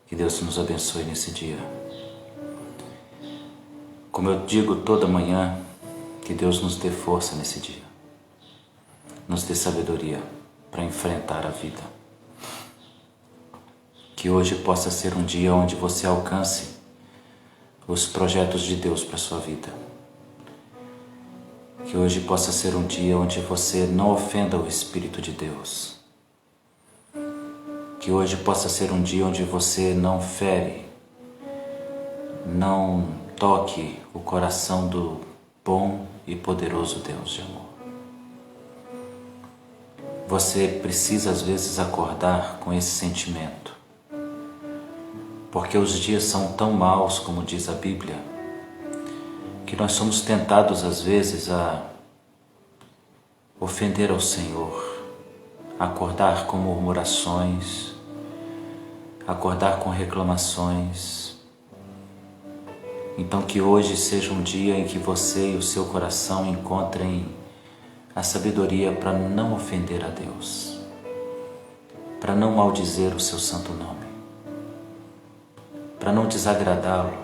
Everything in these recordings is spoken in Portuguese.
Que Deus nos abençoe nesse dia. Como eu digo toda manhã, que Deus nos dê força nesse dia. Nos dê sabedoria para enfrentar a vida. Que hoje possa ser um dia onde você alcance os projetos de Deus para a sua vida. Que hoje possa ser um dia onde você não ofenda o Espírito de Deus. Que hoje possa ser um dia onde você não fere, não toque o coração do bom e poderoso Deus de amor. Você precisa às vezes acordar com esse sentimento, porque os dias são tão maus, como diz a Bíblia, que nós somos tentados às vezes a ofender ao Senhor, acordar com murmurações, acordar com reclamações. Então que hoje seja um dia em que você e o seu coração encontrem a sabedoria para não ofender a Deus, para não maldizer o seu santo nome, para não desagradá-lo.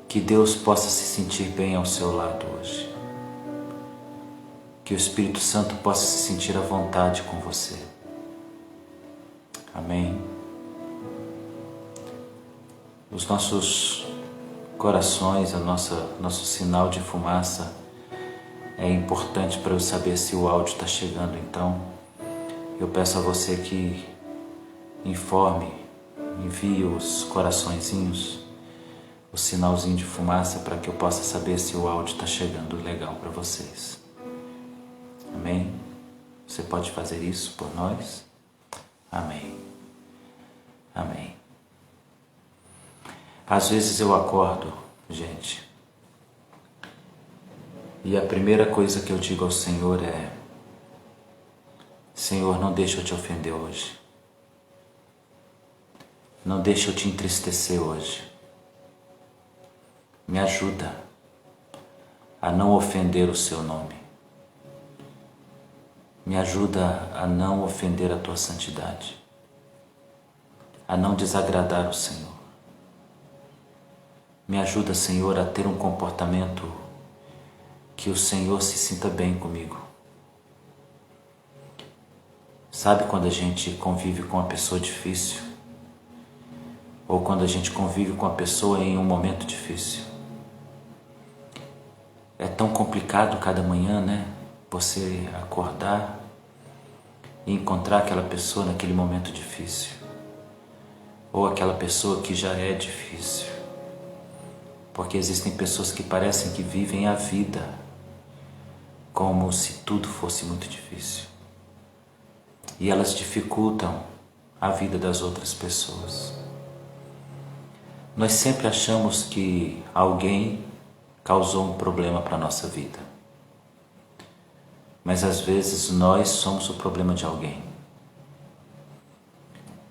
Que Deus possa se sentir bem ao seu lado hoje. Que o Espírito Santo possa se sentir à vontade com você. Amém? Os nossos corações, nosso sinal de fumaça é importante para eu saber se o áudio está chegando. Então, eu peço a você que envie os coraçõezinhos, o sinalzinho de fumaça, para que eu possa saber se o áudio está chegando legal para vocês. Amém? Você pode fazer isso por nós? Amém. Amém. Às vezes eu acordo, gente, e a primeira coisa que eu digo ao Senhor é: Senhor, não deixa eu te ofender hoje. Não deixa eu te entristecer hoje. Me ajuda a não ofender o seu nome. Me ajuda a não ofender a tua santidade, a não desagradar o Senhor. Me ajuda, Senhor, a ter um comportamento que o Senhor se sinta bem comigo. Sabe quando a gente convive com uma pessoa difícil? Ou quando a gente convive com a pessoa em um momento difícil? É tão complicado cada manhã, né? Você acordar e encontrar aquela pessoa naquele momento difícil, ou aquela pessoa que já é difícil, porque existem pessoas que parecem que vivem a vida como se tudo fosse muito difícil, e elas dificultam a vida das outras pessoas. Nós sempre achamos que alguém causou um problema para a nossa vida, mas às vezes nós somos o problema de alguém.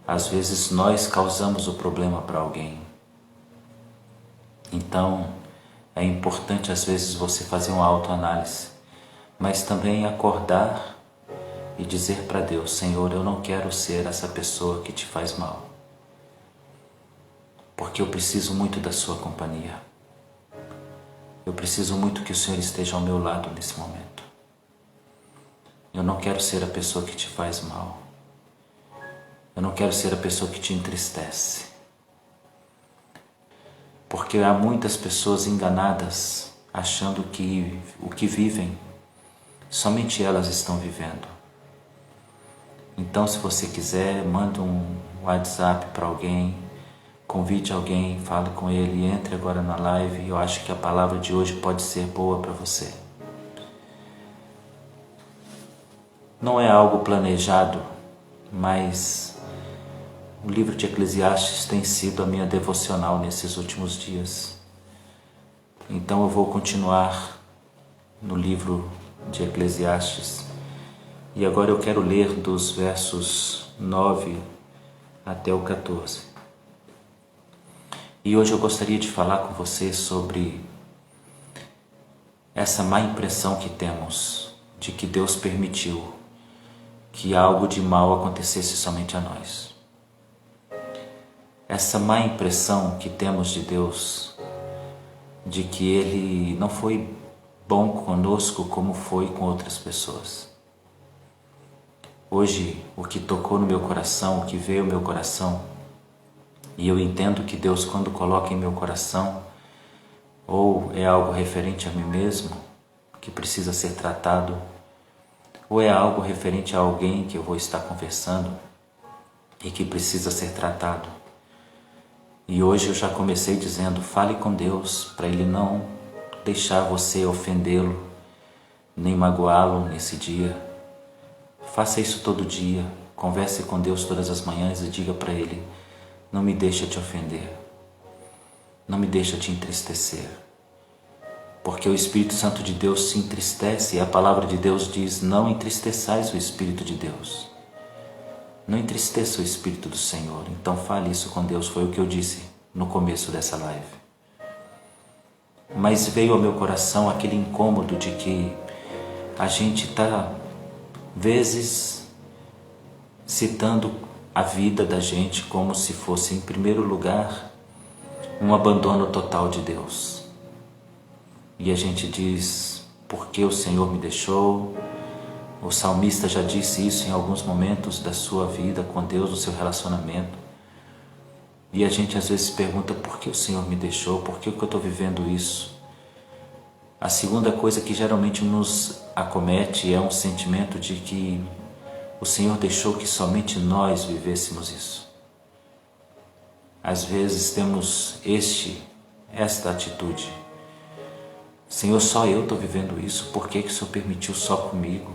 Às vezes nós causamos o problema para alguém. Então é importante às vezes você fazer uma autoanálise, mas também acordar e dizer para Deus: Senhor, eu não quero ser essa pessoa que te faz mal, porque eu preciso muito da sua companhia. Eu preciso muito que o Senhor esteja ao meu lado nesse momento. Eu não quero ser a pessoa que te faz mal. Eu não quero ser a pessoa que te entristece. Porque há muitas pessoas enganadas, achando que o que vivem, somente elas estão vivendo. Então, se você quiser, manda um WhatsApp para alguém, convide alguém, fale com ele, entre agora na live. Eu acho que a palavra de hoje pode ser boa para você. Não é algo planejado, mas o livro de Eclesiastes tem sido a minha devocional nesses últimos dias. Então eu vou continuar no livro de Eclesiastes. E agora eu quero ler dos versos 9 até o 14. E hoje eu gostaria de falar com você sobre essa má impressão que temos de que Deus permitiu que algo de mal acontecesse somente a nós. essa má impressão que temos de Deus, de que Ele não foi bom conosco como foi com outras pessoas. Hoje, o que tocou no meu coração, o que veio ao meu coração, e eu entendo que Deus, quando coloca em meu coração, ou é algo referente a mim mesmo, que precisa ser tratado, ou é algo referente a alguém que eu vou estar conversando e que precisa ser tratado. E hoje eu já comecei dizendo, fale com Deus para Ele não deixar você ofendê-lo, nem magoá-lo nesse dia. Faça isso todo dia, converse com Deus todas as manhãs e diga para Ele, não me deixa te ofender, não me deixa te entristecer. Porque o Espírito Santo de Deus se entristece e a palavra de Deus diz, não entristeçais o Espírito de Deus. Não entristeça o Espírito do Senhor. Então fale isso com Deus, foi o que eu disse no começo dessa live. Mas veio ao meu coração aquele incômodo de que a gente está, vezes, citando a vida da gente como se fosse, em primeiro lugar, um abandono total de Deus. E a gente diz, porque o Senhor me deixou? O salmista já disse isso em alguns momentos da sua vida com Deus, do seu relacionamento. E a gente às vezes pergunta, por que o Senhor me deixou? Por que eu estou vivendo isso? A segunda coisa que geralmente nos acomete é um sentimento de que o Senhor deixou que somente nós vivêssemos isso. Às vezes temos esta atitude. Senhor, só eu estou vivendo isso, por que o Senhor permitiu só comigo?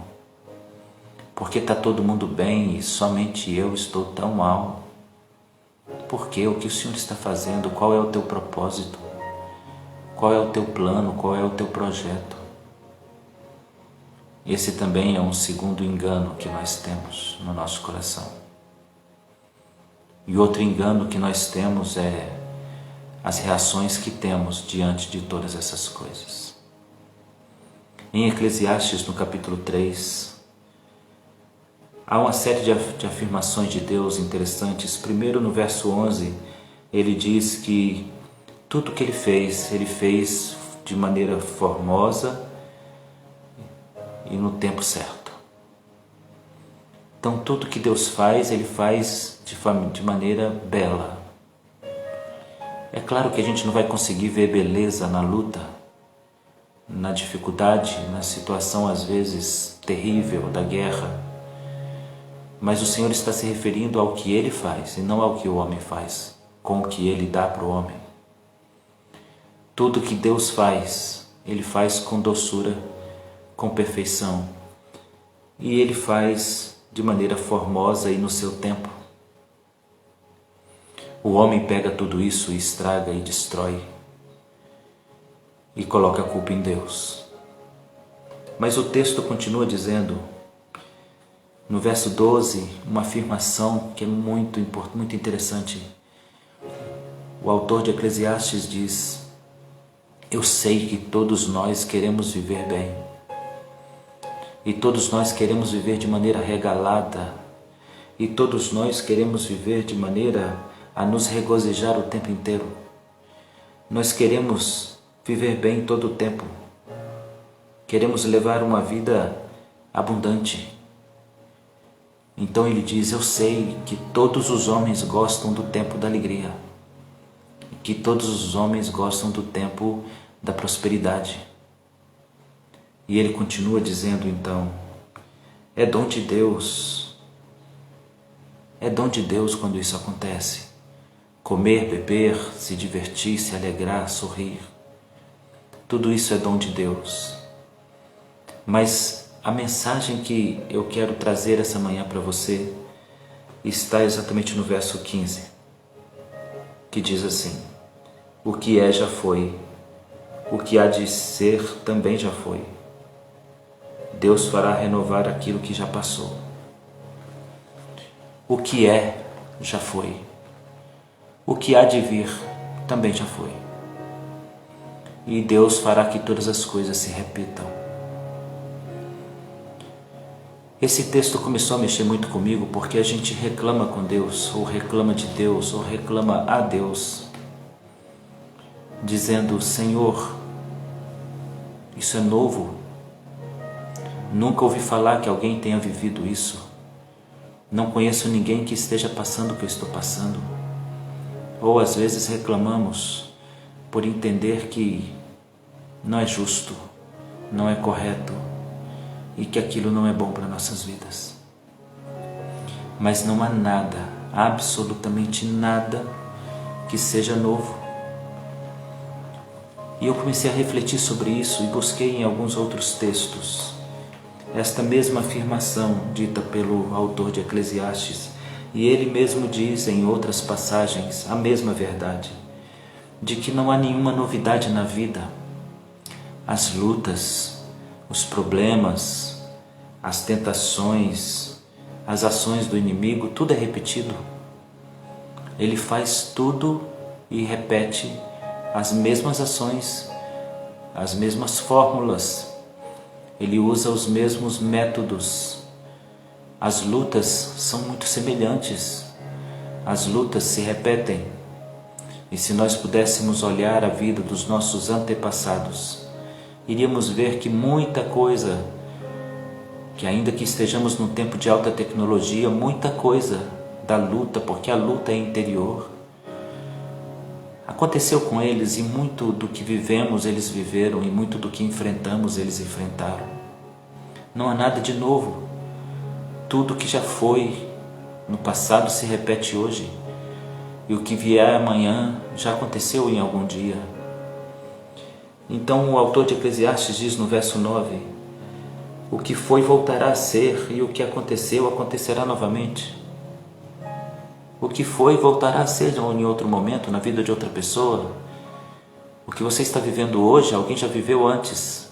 Por que está todo mundo bem e somente eu estou tão mal? Por quê? O que o Senhor está fazendo? Qual é o teu propósito? Qual é o teu plano? Qual é o teu projeto? Esse também é um segundo engano que nós temos no nosso coração. E outro engano que nós temos é as reações que temos diante de todas essas coisas. Em Eclesiastes, no capítulo 3, há uma série de afirmações de Deus interessantes. Primeiro, no verso 11, ele diz que tudo que ele fez de maneira formosa e no tempo certo. Então, tudo que Deus faz, Ele faz de maneira bela. É claro que a gente não vai conseguir ver beleza na luta, na dificuldade, na situação às vezes terrível da guerra, mas o Senhor está se referindo ao que Ele faz e não ao que o homem faz, com o que Ele dá para o homem. Tudo que Deus faz, Ele faz com doçura, com perfeição, e Ele faz de maneira formosa e no seu tempo. O homem pega tudo isso e estraga e destrói e coloca a culpa em Deus. Mas o texto continua dizendo, no verso 12, uma afirmação que é muito interessante. O autor de Eclesiastes diz, eu sei que todos nós queremos viver bem. E todos nós queremos viver de maneira regalada. E todos nós queremos viver de maneira a nos regozijar o tempo inteiro. Nós queremos viver bem todo o tempo. Queremos levar uma vida abundante. Então ele diz, eu sei que todos os homens gostam do tempo da alegria. Que todos os homens gostam do tempo da prosperidade. E ele continua dizendo então, é dom de Deus. É dom de Deus quando isso acontece. Comer, beber, se divertir, se alegrar, sorrir. Tudo isso é dom de Deus. Mas a mensagem que eu quero trazer essa manhã para você está exatamente no verso 15, que diz assim, o que é já foi, o que há de ser também já foi. Deus fará renovar aquilo que já passou. O que é, já foi. O que há de vir, também já foi. E Deus fará que todas as coisas se repitam. Esse texto começou a mexer muito comigo porque a gente reclama com Deus, ou reclama de Deus, ou reclama a Deus, dizendo: Senhor, isso é novo, nunca ouvi falar que alguém tenha vivido isso, não conheço ninguém que esteja passando o que eu estou passando. Ou às vezes reclamamos por entender que não é justo, não é correto e que aquilo não é bom para nossas vidas. Mas não há nada, absolutamente nada, que seja novo. E eu comecei a refletir sobre isso e busquei em alguns outros textos esta mesma afirmação dita pelo autor de Eclesiastes, e ele mesmo diz em outras passagens a mesma verdade, de que não há nenhuma novidade na vida. As lutas, os problemas, as tentações, as ações do inimigo, tudo é repetido. Ele faz tudo e repete as mesmas ações, as mesmas fórmulas. Ele usa os mesmos métodos. As lutas são muito semelhantes. As lutas se repetem. E se nós pudéssemos olhar a vida dos nossos antepassados, iríamos ver que muita coisa, que ainda que estejamos num tempo de alta tecnologia, muita coisa da luta, porque a luta é interior, aconteceu com eles, e muito do que vivemos eles viveram, e muito do que enfrentamos eles enfrentaram. Não há nada de novo. Tudo que já foi no passado se repete hoje, e o que vier amanhã já aconteceu em algum dia. Então o autor de Eclesiastes diz no verso 9: o que foi voltará a ser, e o que aconteceu acontecerá novamente. O que foi voltará a ser em outro momento, na vida de outra pessoa. O que você está vivendo hoje, alguém já viveu antes.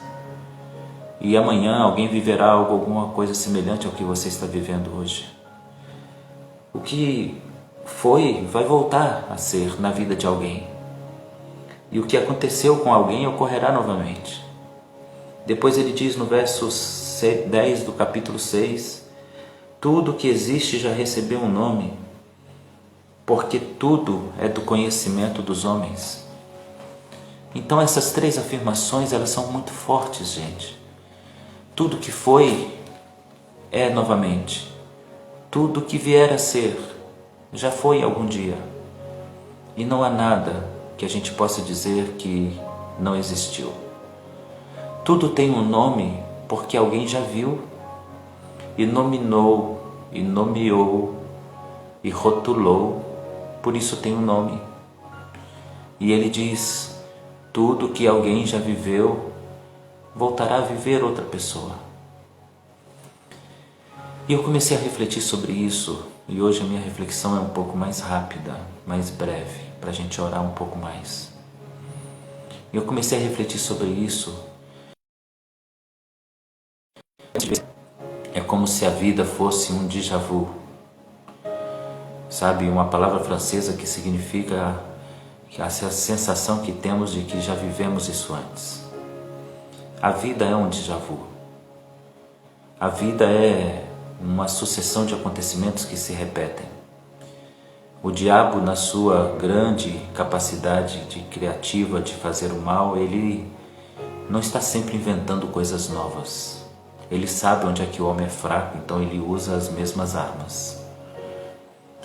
E amanhã alguém viverá alguma coisa semelhante ao que você está vivendo hoje. O que foi, vai voltar a ser na vida de alguém. E o que aconteceu com alguém ocorrerá novamente. Depois ele diz no verso 10 do capítulo 6, tudo que existe já recebeu um nome, porque tudo é do conhecimento dos homens. Então essas três afirmações, elas são muito fortes, gente. Tudo que foi é novamente. Tudo que vier a ser já foi algum dia. E não há nada que a gente possa dizer que não existiu. Tudo tem um nome porque alguém já viu e nominou, e nomeou, e rotulou, por isso tem um nome. E ele diz: tudo que alguém já viveu voltará a viver outra pessoa. E eu comecei a refletir sobre isso, e hoje a minha reflexão é um pouco mais rápida, mais breve, para a gente orar um pouco mais. E eu comecei a refletir sobre isso. É como se a vida fosse um déjà vu. Sabe, uma palavra francesa que significa essa sensação que temos de que já vivemos isso antes. A vida é um déjà vu. A vida é uma sucessão de acontecimentos que se repetem. O diabo, na sua grande capacidade criativa de fazer o mal, ele não está sempre inventando coisas novas. Ele sabe onde é que o homem é fraco, então ele usa as mesmas armas.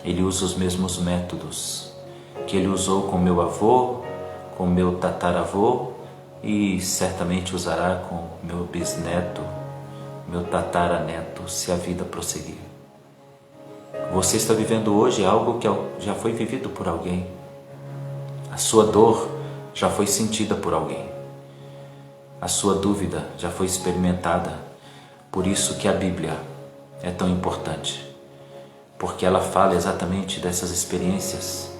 Ele usa os mesmos métodos que ele usou com meu avô, com meu tataravô, e certamente usará com meu bisneto, meu tataraneto, se a vida prosseguir. Você está vivendo hoje algo que já foi vivido por alguém. A sua dor já foi sentida por alguém. A sua dúvida já foi experimentada. Por isso que a Bíblia é tão importante, porque ela fala exatamente dessas experiências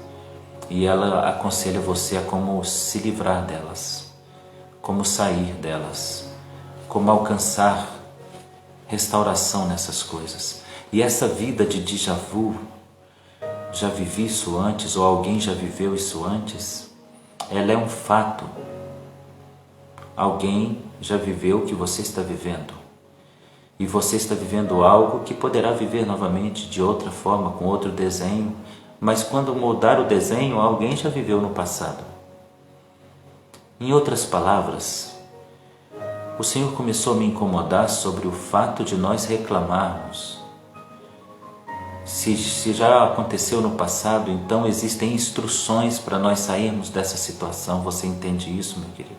e ela aconselha você a como se livrar delas, como sair delas, como alcançar restauração nessas coisas. E essa vida de déjà vu, já vivi isso antes, ou alguém já viveu isso antes, ela é um fato. Alguém já viveu o que você está vivendo. e você está vivendo algo que poderá viver novamente de outra forma, com outro desenho, mas quando mudar o desenho, alguém já viveu no passado. Em outras palavras, o Senhor começou a me incomodar sobre o fato de nós reclamarmos. Se já aconteceu no passado, então existem instruções para nós sairmos dessa situação. Você entende isso, meu querido?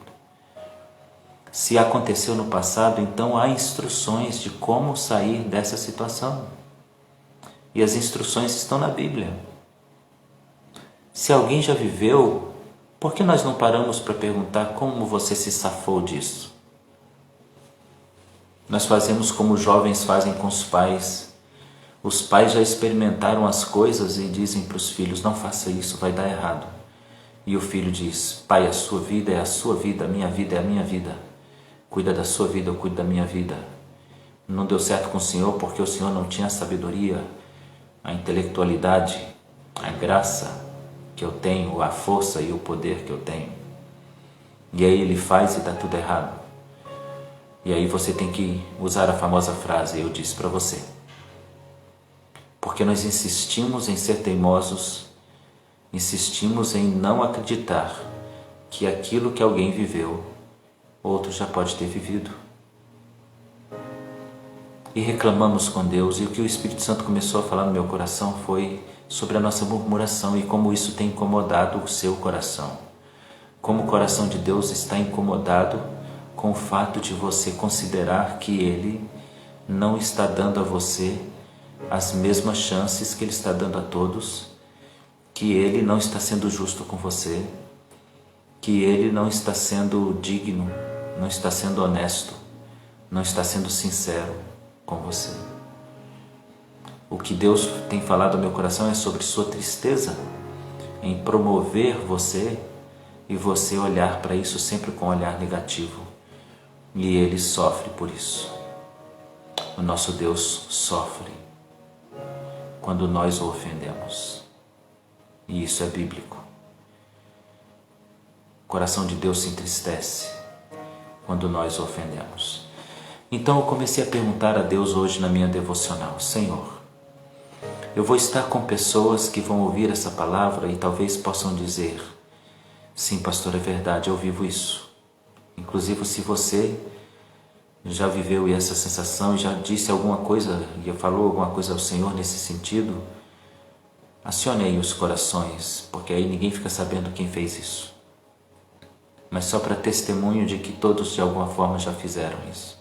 Se aconteceu no passado, então há instruções de como sair dessa situação. E as instruções estão na Bíblia. Se alguém já viveu, por que nós não paramos para perguntar como você se safou disso? Nós fazemos como os jovens fazem com os pais. Os pais já experimentaram as coisas e dizem para os filhos: não faça isso, vai dar errado. E o filho diz: pai, a sua vida é a sua vida, a minha vida é a minha vida. Cuida da sua vida, eu cuido da minha vida. Não deu certo com o Senhor porque o Senhor não tinha a sabedoria, a intelectualidade, a graça que eu tenho, a força e o poder que eu tenho. E aí ele faz e dá tudo errado. E aí você tem que usar a famosa frase: eu disse para você. Porque nós insistimos em ser teimosos, insistimos em não acreditar que aquilo que alguém viveu, outro já pode ter vivido. E reclamamos com Deus, e o que o Espírito Santo começou a falar no meu coração foi sobre a nossa murmuração e como isso tem incomodado o seu coração. Como o coração de Deus está incomodado com o fato de você considerar que Ele não está dando a você as mesmas chances que Ele está dando a todos, que Ele não está sendo justo com você, que Ele não está sendo digno, não está sendo honesto, não está sendo sincero com você. O que Deus tem falado ao meu coração é sobre sua tristeza em promover você e você olhar para isso sempre com um olhar negativo. E Ele sofre por isso. O nosso Deus sofre quando nós o ofendemos. E isso é bíblico. O coração de Deus se entristece quando nós o ofendemos. Então eu comecei a perguntar a Deus hoje na minha devocional: Senhor, eu vou estar com pessoas que vão ouvir essa palavra e talvez possam dizer: sim, pastor, é verdade, eu vivo isso. Inclusive, se você já viveu essa sensação e já disse alguma coisa, e falou alguma coisa ao Senhor nesse sentido, acione aí os corações, porque aí ninguém fica sabendo quem fez isso. Mas só para testemunho de que todos de alguma forma já fizeram isso.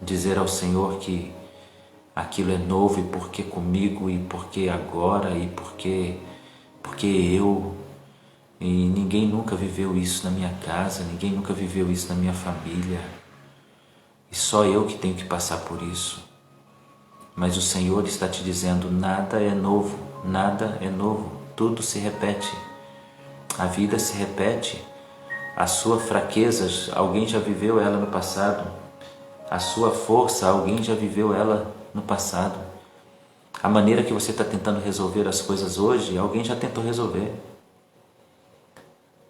Dizer ao Senhor que aquilo é novo, e porque comigo, e porque agora, e porque eu, e ninguém nunca viveu isso na minha casa, ninguém nunca viveu isso na minha família, e só eu que tenho que passar por isso. Mas o Senhor está te dizendo: nada é novo, tudo se repete, a vida se repete, a sua fraqueza, alguém já viveu ela no passado, a sua força, alguém já viveu ela no passado, a maneira que você está tentando resolver as coisas hoje, alguém já tentou resolver.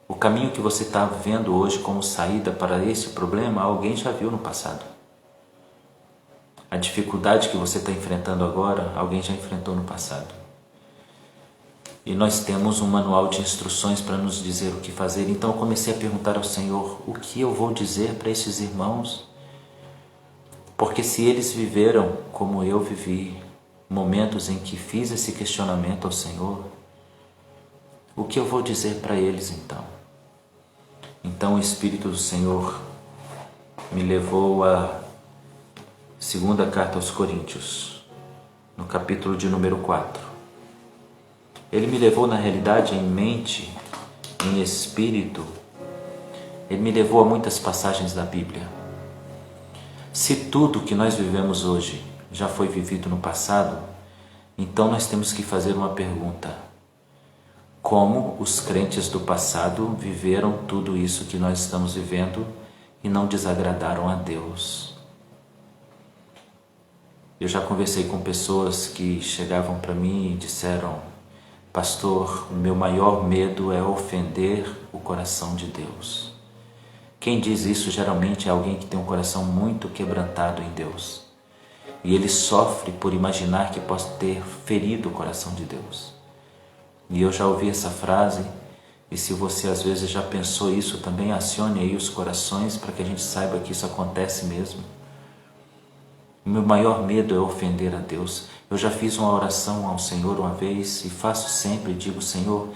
O caminho que você está vendo hoje como saída para esse problema, alguém já viu no passado. A dificuldade que você está enfrentando agora, alguém já enfrentou no passado. E nós temos um manual de instruções para nos dizer o que fazer. Então eu comecei a perguntar ao Senhor: o que eu vou dizer para esses irmãos? Porque se eles viveram como eu vivi, momentos em que fiz esse questionamento ao Senhor, o que eu vou dizer para eles então? Então o Espírito do Senhor me levou à segunda carta aos Coríntios, no capítulo de número 4. Ele me levou na realidade em mente, em espírito, ele me levou a muitas passagens da Bíblia. Se tudo que nós vivemos hoje já foi vivido no passado, então nós temos que fazer uma pergunta: como os crentes do passado viveram tudo isso que nós estamos vivendo e não desagradaram a Deus? Eu já conversei com pessoas que chegavam para mim e disseram: pastor, o meu maior medo é ofender o coração de Deus. Quem diz isso geralmente é alguém que tem um coração muito quebrantado em Deus. E ele sofre por imaginar que possa ter ferido o coração de Deus. E eu já ouvi essa frase, e se você às vezes já pensou isso também, acione aí os corações para que a gente saiba que isso acontece mesmo. O meu maior medo é ofender a Deus. Eu já fiz uma oração ao Senhor uma vez e faço sempre, digo: Senhor,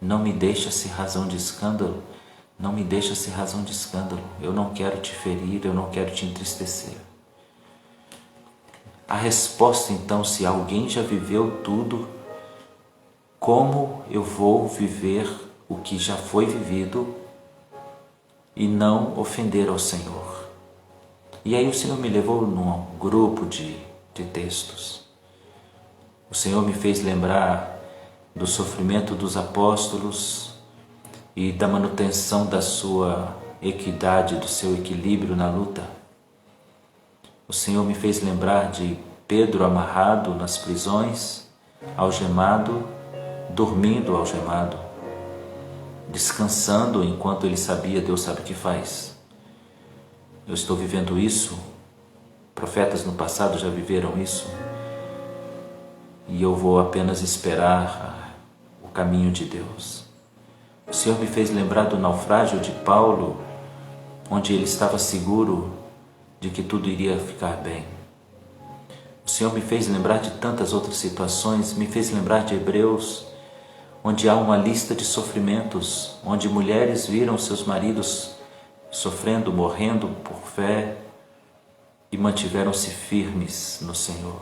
não me deixa ser razão de escândalo, não me deixa ser razão de escândalo. Eu não quero te ferir, eu não quero te entristecer. A resposta então, se alguém já viveu tudo, como eu vou viver o que já foi vivido e não ofender ao Senhor? E aí o Senhor me levou num grupo de textos. O Senhor me fez lembrar do sofrimento dos apóstolos e da manutenção da sua equidade, do seu equilíbrio na luta. O Senhor me fez lembrar de Pedro amarrado nas prisões, algemado, dormindo algemado, descansando enquanto ele sabia, Deus sabe o que faz. Eu estou vivendo isso, profetas no passado já viveram isso, e eu vou apenas esperar o caminho de Deus. O Senhor me fez lembrar do naufrágio de Paulo, onde ele estava seguro de que tudo iria ficar bem. O Senhor me fez lembrar de tantas outras situações, me fez lembrar de Hebreus, onde há uma lista de sofrimentos, onde mulheres viram seus maridos sofrendo, morrendo por fé e mantiveram-se firmes no Senhor.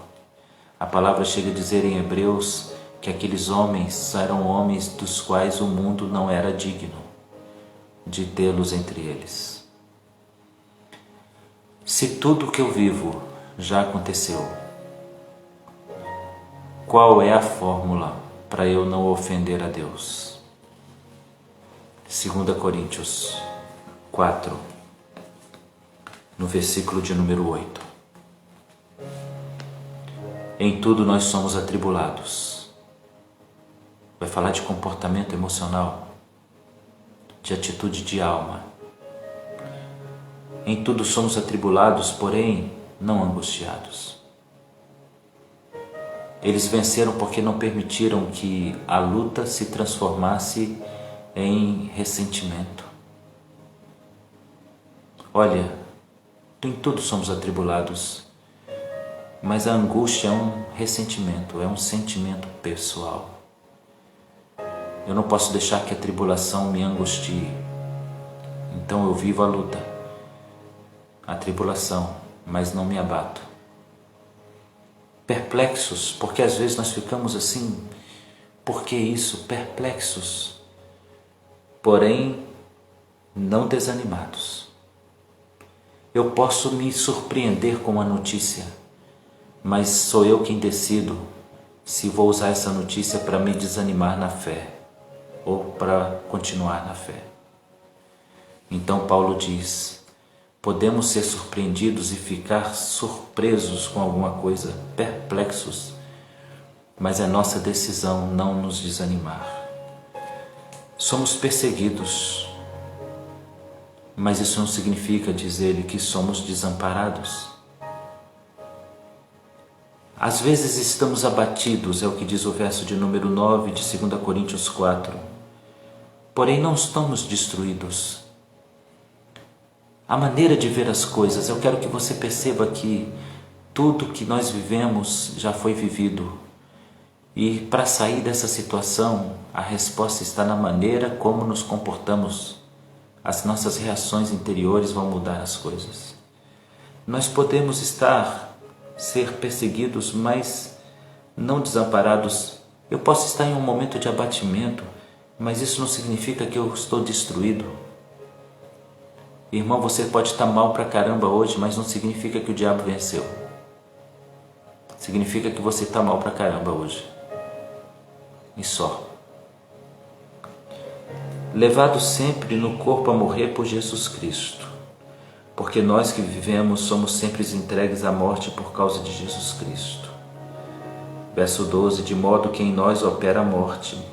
A palavra chega a dizer em Hebreus que aqueles homens eram homens dos quais o mundo não era digno de tê-los entre eles. Se tudo o que eu vivo já aconteceu, qual é a fórmula para eu não ofender a Deus? 2 Coríntios 4, no versículo de número 8. Em tudo nós somos atribulados. Vai falar de comportamento emocional, de atitude de alma. Em tudo somos atribulados, porém não angustiados. Eles venceram porque não permitiram que a luta se transformasse em ressentimento. Olha, em tudo somos atribulados, mas a angústia é um ressentimento, é um sentimento pessoal. Eu não posso deixar que a tribulação me angustie. Então eu vivo a luta, a tribulação, mas não me abato. Perplexos, porque às vezes nós ficamos assim, por que isso? Perplexos, porém não desanimados. Eu posso me surpreender com uma notícia, mas sou eu quem decido se vou usar essa notícia para me desanimar na fé ou para continuar na fé. Então Paulo diz: podemos ser surpreendidos e ficar surpresos com alguma coisa, perplexos, mas é nossa decisão não nos desanimar. Somos perseguidos, mas isso não significa, diz ele, que somos desamparados. Às vezes estamos abatidos, é o que diz o verso de número 9 de 2 Coríntios 4. Porém não estamos destruídos. A maneira de ver as coisas, eu quero que você perceba que tudo que nós vivemos já foi vivido. E para sair dessa situação, a resposta está na maneira como nos comportamos. As nossas reações interiores vão mudar as coisas. Nós podemos ser perseguidos, mas não desamparados. Eu posso estar em um momento de abatimento, mas isso não significa que eu estou destruído. Irmão, você pode estar mal pra caramba hoje, mas não significa que o diabo venceu. Significa que você está mal pra caramba hoje. E só. Levado sempre no corpo a morrer por Jesus Cristo, porque nós que vivemos somos sempre entregues à morte por causa de Jesus Cristo. Verso 12, de modo que em nós opera a morte.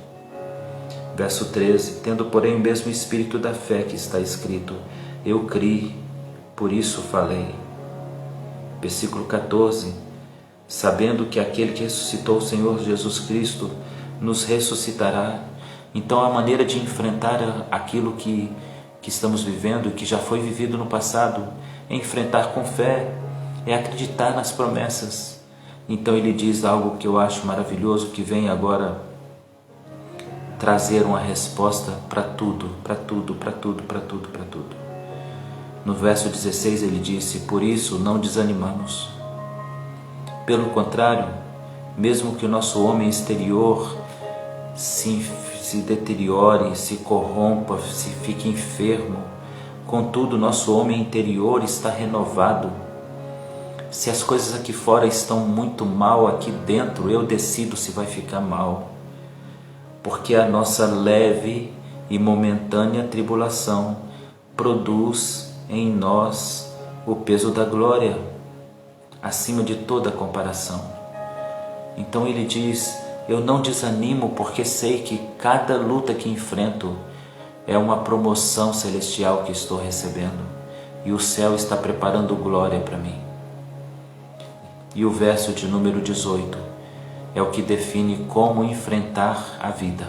Verso 13, tendo porém o mesmo espírito da fé que está escrito: eu criei, por isso falei. Versículo 14, sabendo que aquele que ressuscitou o Senhor Jesus Cristo nos ressuscitará. Então a maneira de enfrentar aquilo que estamos vivendo, que já foi vivido no passado, é enfrentar com fé, é acreditar nas promessas. Então ele diz algo que eu acho maravilhoso, que vem agora trazer uma resposta para tudo, para tudo, para tudo, para tudo, para tudo. No verso 16 ele disse, por isso não desanimamos. Pelo contrário, mesmo que o nosso homem exterior se deteriore, se corrompa, se fique enfermo, contudo nosso homem interior está renovado. Se as coisas aqui fora estão muito mal, aqui dentro eu decido se vai ficar mal. Porque a nossa leve e momentânea tribulação produz em nós o peso da glória, acima de toda comparação. Então ele diz, eu não desanimo porque sei que cada luta que enfrento é uma promoção celestial que estou recebendo e o céu está preparando glória para mim. E o verso de número 18 é o que define como enfrentar a vida.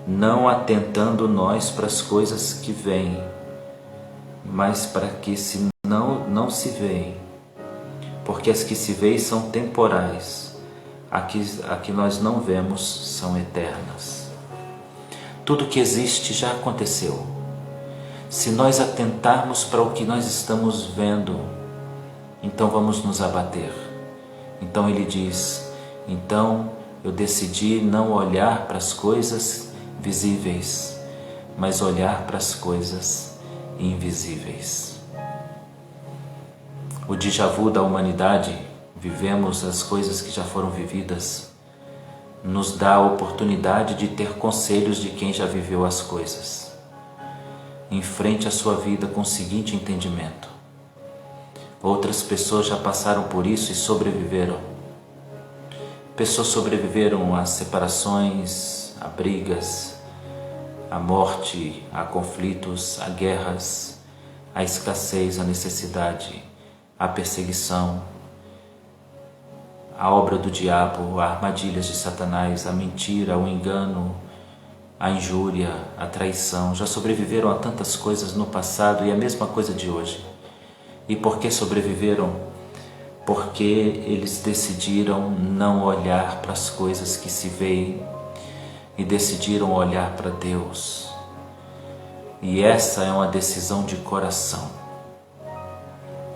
Não atentando nós para as coisas que vêm, mas para que se não se veem, porque as que se veem são temporais, a que nós não vemos são eternas. Tudo que existe já aconteceu. Se nós atentarmos para o que nós estamos vendo, então vamos nos abater. Então ele diz, então eu decidi não olhar para as coisas visíveis, mas olhar para as coisas invisíveis. O déjà vu da humanidade, vivemos as coisas que já foram vividas, nos dá a oportunidade de ter conselhos de quem já viveu as coisas. Enfrente a sua vida com o seguinte entendimento: outras pessoas já passaram por isso e sobreviveram. Pessoas sobreviveram a separações, a brigas, a morte, a conflitos, a guerras, a escassez, a necessidade, a perseguição, a obra do diabo, as armadilhas de Satanás, a mentira, o engano, a injúria, a traição. Já sobreviveram a tantas coisas no passado e a mesma coisa de hoje. E por que sobreviveram? Porque eles decidiram não olhar para as coisas que se veem e decidiram olhar para Deus. E essa é uma decisão de coração.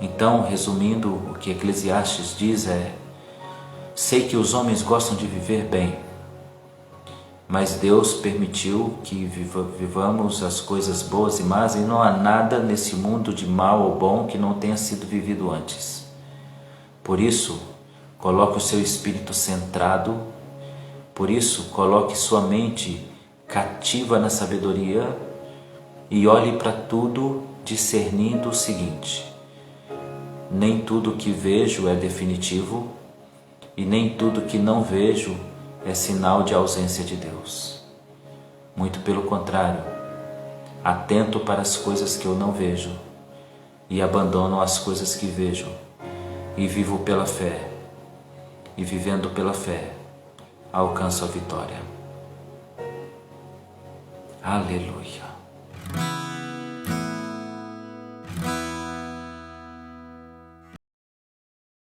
Então, resumindo, o que Eclesiastes diz é: sei que os homens gostam de viver bem, mas Deus permitiu que vivamos as coisas boas e más, e não há nada nesse mundo de mal ou bom que não tenha sido vivido antes. Por isso, coloque o seu espírito centrado, por isso, coloque sua mente cativa na sabedoria e olhe para tudo discernindo o seguinte: nem tudo que vejo é definitivo e nem tudo que não vejo é sinal de ausência de Deus. Muito pelo contrário, atento para as coisas que eu não vejo e abandono as coisas que vejo e vivo pela fé, e vivendo pela fé alcanço a vitória. Aleluia.